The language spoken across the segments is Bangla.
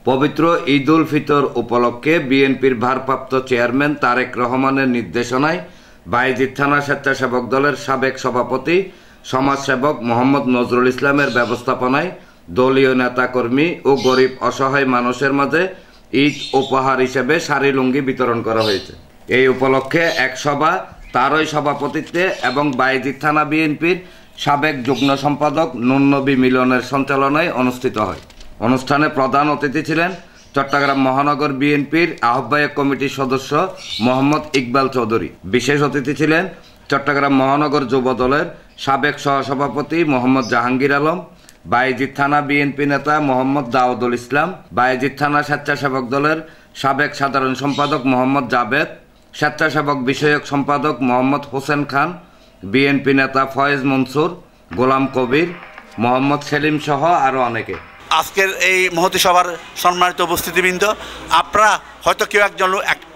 পবিত্র ঈদ উল ফিতর উপলক্ষে বিএনপির ভারপ্রাপ্ত চেয়ারম্যান তারেক রহমানের নির্দেশনায় বায়েজিদ থানা স্বেচ্ছাসেবক দলের সাবেক সভাপতি সমাজসেবক মোহাম্মদ নজরুল ইসলামের ব্যবস্থাপনায় দলীয় নেতাকর্মী ও গরিব অসহায় মানুষের মাঝে ঈদ উপহার হিসেবে শাড়ি লুঙ্গি বিতরণ করা হয়েছে। এই উপলক্ষে এক সভা তারই সভাপতিত্বে এবং বায়েজিদ থানা বিএনপির সাবেক যুগ্ম সম্পাদক নুন নবী মিলনের সঞ্চালনায় অনুষ্ঠিত হয়। অনুষ্ঠানে প্রধান অতিথি ছিলেন চট্টগ্রাম মহানগর বিএনপির আহ্বায়ক কমিটির সদস্য মোহাম্মদ ইকবাল চৌধুরী। বিশেষ অতিথি ছিলেন চট্টগ্রাম মহানগর যুব দলের সাবেক সহসভাপতি মোহাম্মদ জাহাঙ্গীর আলম, বায়েজিদ থানা বিএনপি নেতা মোহাম্মদ দাউদুল ইসলাম, বায়েজিদ থানা স্বেচ্ছাসেবক দলের সাবেক সাধারণ সম্পাদক মোহাম্মদ জাবেদ, স্বেচ্ছাসেবক বিষয়ক সম্পাদক মোহাম্মদ হোসেন খান, বিএনপি নেতা ফয়েজ মনসুর, গোলাম কবির, মোহাম্মদ সেলিম সহ আরও অনেকে। আজকের এই মহতী সভার সম্মানিত উপস্থিতিবৃন্দ, আপনারা হয়তো কেউ একজন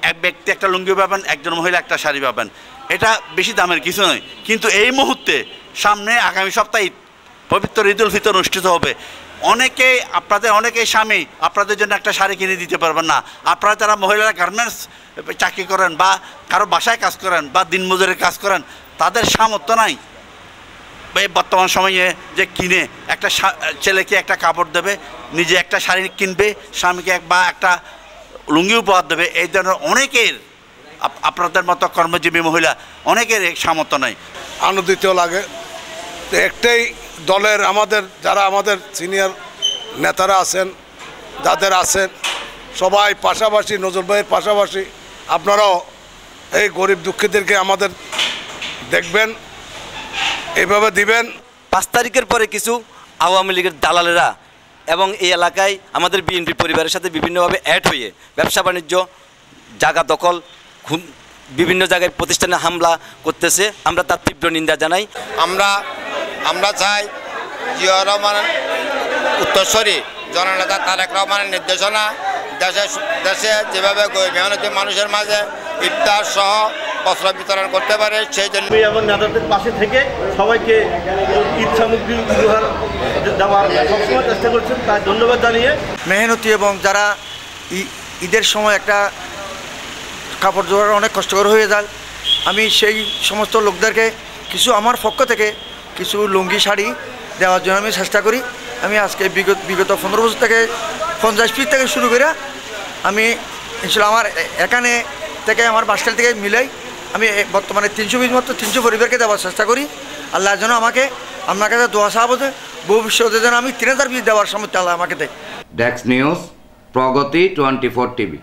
এক ব্যক্তি একটা লুঙ্গি পাবেন, একজন মহিলা একটা শাড়ি পাবেন, এটা বেশি দামের কিছু নয়। কিন্তু এই মুহূর্তে সামনে আগামী সপ্তাহে পবিত্র ঈদ উল ফিতর অনুষ্ঠিত হবে। অনেকেই স্বামী আপনাদের জন্য একটা শাড়ি কিনে দিতে পারবেন না। আপনারা যারা মহিলারা গার্মেন্টস চাকরি করেন বা কারো বাসায় কাজ করেন বা দিনমজুরের কাজ করেন, তাদের সামর্থ্য নাই এই বর্তমান সময়ে যে কিনে একটা ছেলেকে একটা কাপড় দেবে, নিজে একটা শাড়ি কিনবে, স্বামীকে একটা লুঙ্গি উপহার দেবে। এই ধরনের অনেকের, আপনাদের মতো কর্মজীবী মহিলা অনেকের সামর্থ্য নাই। আনন্দিত লাগে। একটাই দলের যারা আমাদের সিনিয়র নেতারা আছেন, যাদের আছেন সবাই পাশাপাশি, নজরুল ভাইয়ের পাশাপাশি আপনারাও এই গরিব দুঃখীদেরকে আমাদের দেখবেন, এইভাবে দিবেন। 5 তারিখের পরে কিছু আওয়ামী লীগের দালালেরা এবং এই এলাকায় আমাদের বিএনপি পরিবারের সাথে বিভিন্নভাবে অ্যাড হয়ে ব্যবসা বাণিজ্য, জায়গা দখল, বিভিন্ন জায়গায় প্রতিষ্ঠানে হামলা করতেছে। আমরা তার তীব্র নিন্দা জানাই। আমরা চাই জিয়াউর রহমানের উত্তরসূরি জননেতা তারেক রহমানের নির্দেশনা দেশে যেভাবে মেহনতি মানুষের মাঝে ইফতার সহ বস্ত্র বিতরণ করতে পারে, সেই জন্য এবং নেতাদের পাশে থেকে সবাইকে ঈদ সামগ্রী উপহার দেওয়ার সবসময় চেষ্টা করছেন, তাই ধন্যবাদ জানিয়ে মেহনতি এবং যারা ঈদের সময় একটা কাপড় জোগাড় অনেক কষ্টকর হয়ে যায়, আমি সেই সমস্ত লোকদেরকে কিছু আমার পক্ষ থেকে কিছু লুঙ্গি শাড়ি দেওয়ার জন্য আমি চেষ্টা করি। আমি আজকে বিগত 15 বছর থেকে 50 ফিট থেকে শুরু করে আমি ইনশাল্লাহ আমার এখানে থেকে আমার বাসস্ট্যান্ড থেকে মিলাই আমি বর্তমানে 320 মতো 300 পরিবারকে দেওয়ার চেষ্টা করি। আল্লাহর জন্য আপনার কাছে দোয়া চাওয়া, ভবিষ্যতে যেন আমি 3000 পিস দেওয়ার সময় আল্লাহ আমাকে দেয়। ডেস্ক নিউজ, প্রগতি 24 টিভি।